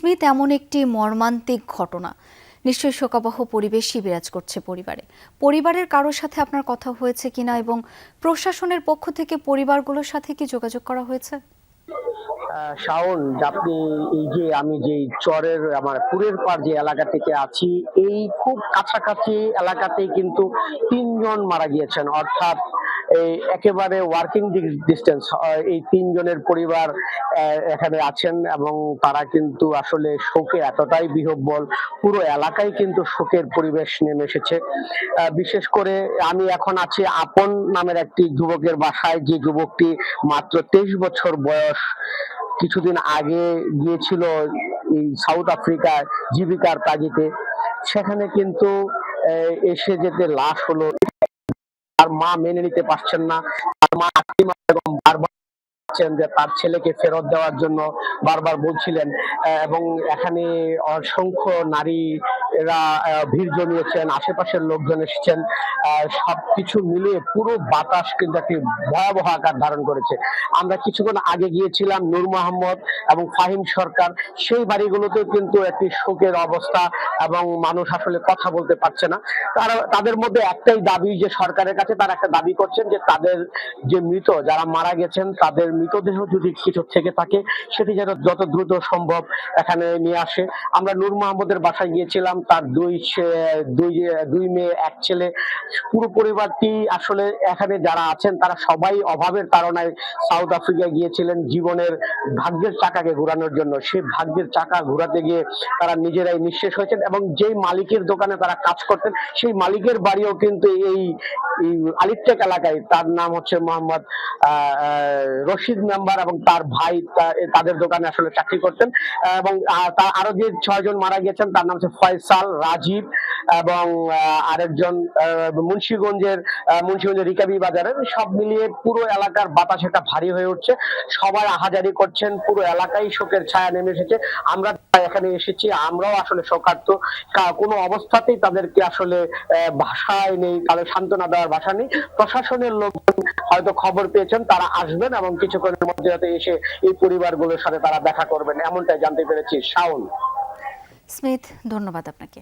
Smith, এমন একটি মর্মান্তিক ঘটনা, নিশ্চয়ই শোকাবহ পরিবেশই বিরাজ করছে পরিবারে। পরিবারের কারোর সাথে আপনার কথা হয়েছে কিনা এবং প্রশাসনের পক্ষ থেকে পরিবারগুলোর সাথে কি যোগাযোগ করা হয়েছে? শাওন, আপনি এই যে আমি যে চরের আমার পুরের পাড় যে এলাকা থেকে আছি, এই খুব কাছাকাছি এলাকাতেই কিন্তু ৩ জন মারা গিয়েছেন, অর্থাৎ এই একেবারে ওয়ার্কিং ডিস্টেন্স। এই ৩ জনের পরিবার এখানে আছেন এবং তারা কিন্তু আসলে শোকে এতটাই বিহ্বল, পুরো এলাকায় কিন্তু শোকের পরিবেশ নেমে এসেছে। বিশেষ করে আমি এখন আছি আপন নামের একটি যুবকের বাসায়, যে যুবকটি মাত্র 23 বছর বয়স, কিছুদিন আগে গিয়েছিল এই সাউথ আফ্রিকায় জীবিকার তাগিদে। সেখানে কিন্তু এসে যেতে লাশ হলো, তার মা মেনে নিতে পারছেন না। তার মা এবং বারবার যে তার ছেলেকে ফেরত দেওয়ার জন্য বারবার বলছিলেন, এবং এখানে অসংখ্য নারীরা ভিড় জমিয়েছেন, আশেপাশের লোকজন এসেছেন। সবকিছু মিলিয়ে পুরো বাতাস কিন্তু একটি ভয়াবহ আকার ধারণ করেছে। আমরা কিছুক্ষণ আগে গিয়েছিলাম নূর মোহাম্মদ এবং ফাহিম সরকার, সেই বাড়িগুলোতে কিন্তু একটি শোকের অবস্থা এবং মানুষ আসলে কথা বলতে পারছে না। তাদের মধ্যে একটাই দাবি, যে সরকারের কাছে তারা একটা দাবি করছেন যে তাদের যে মৃত, যারা মারা গেছেন, তাদের মৃতদেহ যদি কিছু থেকে থাকে সেটি যেন যত দ্রুত সম্ভব এখানে নিয়ে আসে। আমরা নূর মোহাম্মদের বাসায় গিয়েছিলাম, তার দুই মেয়ে, এক ছেলে, পুরো পরিবারটি আসলে এখানে যারা আছেন তারা সবাই অভাবের তাড়নায় সাউথ আফ্রিকায় গিয়েছিলেন জীবনের ভাগ্যের চাকাকে ঘোরানোর জন্য। সেই ভাগ্যের চাকা ঘোরাতে গিয়ে তারা নিজেরাই নিঃশেষ হয়েছেন, এবং যেই মালিকের দোকানে তারা কাজ করতেন সেই মালিকের বাড়িও কিন্তু এই আলিপটেক এলাকায়। তার নাম হচ্ছে মোহাম্মদ রশিদ মেম্বার, এবং তার ভাই তাদের দোকানে আসলে চাকরি করতেন। এবং তার আরো যে 6 জন মারা গেছেন, তার নাম হচ্ছে ফয়সাল, রাজীব এবং আরেকজন মুন্সিগঞ্জের রিকাবি বাজারের। সব মিলিয়ে পুরো এলাকার বাতাস একটা ভারী হয়ে উঠছে, সবাই আহাজারি করছেন, পুরো এলাকায় শোকের ছায়া নেমে এসেছে। আমরা এখানে এসেছি, আমরাও আসলে শোকার্ত। কোনো অবস্থাতেই তাদেরকে আসলে ভাষায় নেই, তাদের সান্ত্বনা দেওয়ার ভাষা নেই। প্রশাসনের লোকজন হয়তো খবর পেয়েছেন, তারা আসবেন এবং কিছুক্ষণের মধ্যে এসে এই পরিবারগুলোর সাথে তারা দেখা করবেন, এমনটাই জানতে পেরেছি। শাওন। স্মিথ, ধন্যবাদ আপনাকে।